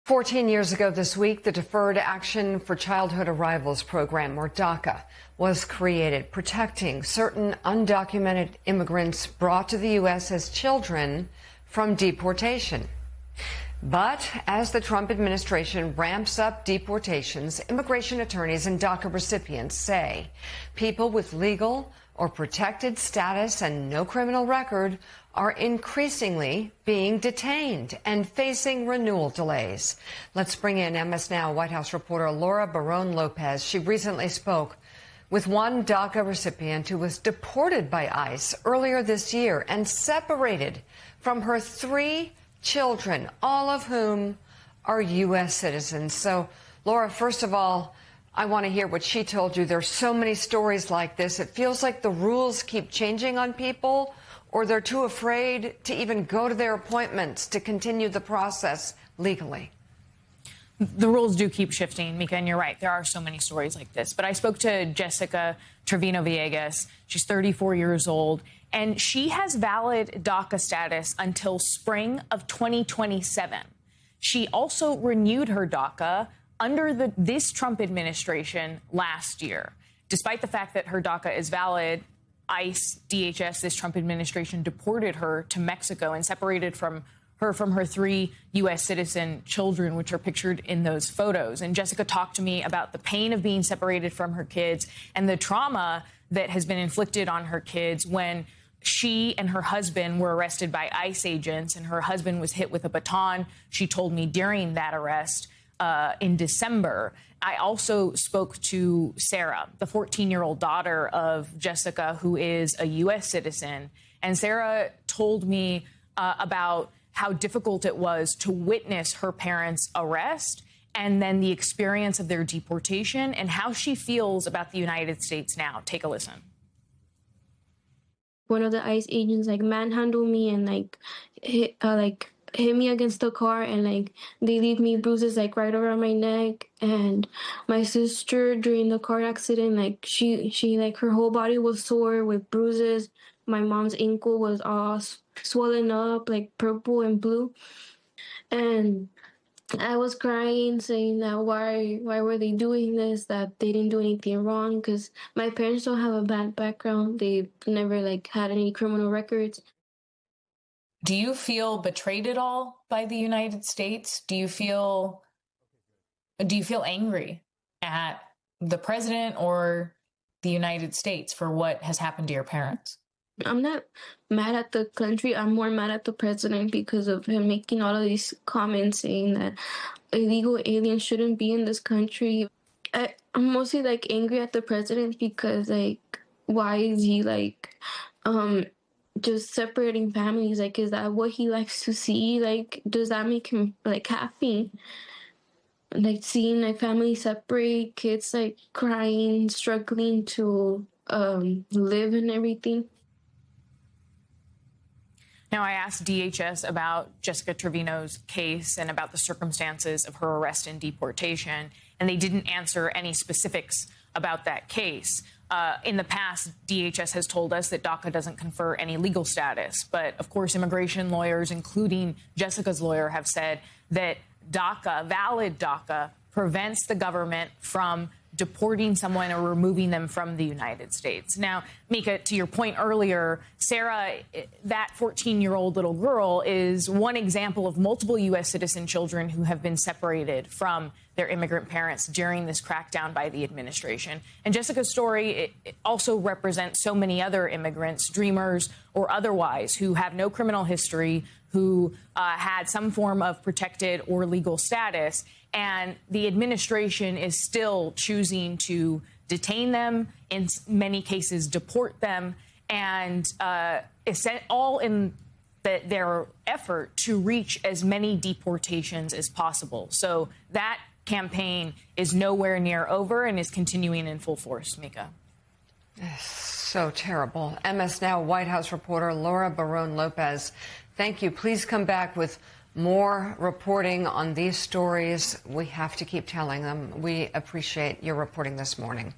14 years ago this week, the Deferred Action for Childhood Arrivals program, or DACA, was created, protecting certain undocumented immigrants brought to the U.S. as children from deportation. But as the Trump administration ramps up deportations, immigration attorneys and DACA recipients say people with legal or protected status and no criminal record are increasingly being detained and facing renewal delays. Let's bring in MS Now White House reporter Laura Barron Lopez. She recently spoke with one DACA recipient who was deported by ICE earlier this year and separated from her 3 children, all of whom are U.S. citizens. So, Laura, first of all, I want to hear what she told you. There's so many stories like this. It feels like the rules keep changing on people, or they're too afraid to even go to their appointments to continue the process legally. The rules do keep shifting, Mika, and you're right. There are so many stories like this. But I spoke to Jessica Trevino Villegas. She's 34 years old, and she has valid DACA status until spring of 2027. She also renewed her DACA under this Trump administration last year. Despite the fact that her DACA is valid, ICE, DHS, this Trump administration deported her to Mexico and separated from her 3 U.S. citizen children, which are pictured in those photos. And Jessica talked to me about the pain of being separated from her kids and the trauma that has been inflicted on her kids when she and her husband were arrested by ICE agents, and her husband was hit with a baton, she told me, during that arrest in December. I also spoke to Sarah, the 14-year-old daughter of Jessica, who is a U.S. citizen. And Sarah told me about how difficult it was to witness her parents' arrest and then the experience of their deportation and how she feels about the United States now. Take a listen. One of the ICE agents manhandled me and hit me against the car, and they leave me bruises right around my neck. And my sister, during the car accident, she her whole body was sore with bruises. My mom's ankle was all swollen up, purple and blue. And I was crying, saying that why were they doing this, that they didn't do anything wrong, because my parents don't have a bad background. They've never had any criminal records. Do you feel betrayed at all by the United States? Do you feel angry at the president or the United States for what has happened to your parents? I'm not mad at the country. I'm more mad at the president because of him making all of these comments saying that illegal aliens shouldn't be in this country. I'm mostly angry at the president because why is he just separating families? Is that what he likes to see? Does that make him happy? Seeing family separate, kids crying, struggling to live and everything. Now, I asked DHS about Jessica Trevino's case and about the circumstances of her arrest and deportation, and they didn't answer any specifics about that case. In the past, DHS has told us that DACA doesn't confer any legal status. But, of course, immigration lawyers, including Jessica's lawyer, have said that DACA, valid DACA, prevents the government from deporting someone or removing them from the United States. Now, Mika, to your point earlier, Sarah, that 14-year-old little girl, is one example of multiple U.S. citizen children who have been separated from their immigrant parents during this crackdown by the administration. And Jessica's story it also represents so many other immigrants, dreamers or otherwise, who have no criminal history, who had some form of protected or legal status. And the administration is still choosing to detain them, in many cases deport them, and all in their effort to reach as many deportations as possible. So that campaign is nowhere near over and is continuing in full force, Mika. So terrible. MS Now White House reporter Laura Barron Lopez, thank you. Please come back with more reporting on these stories. We have to keep telling them. We appreciate your reporting this morning.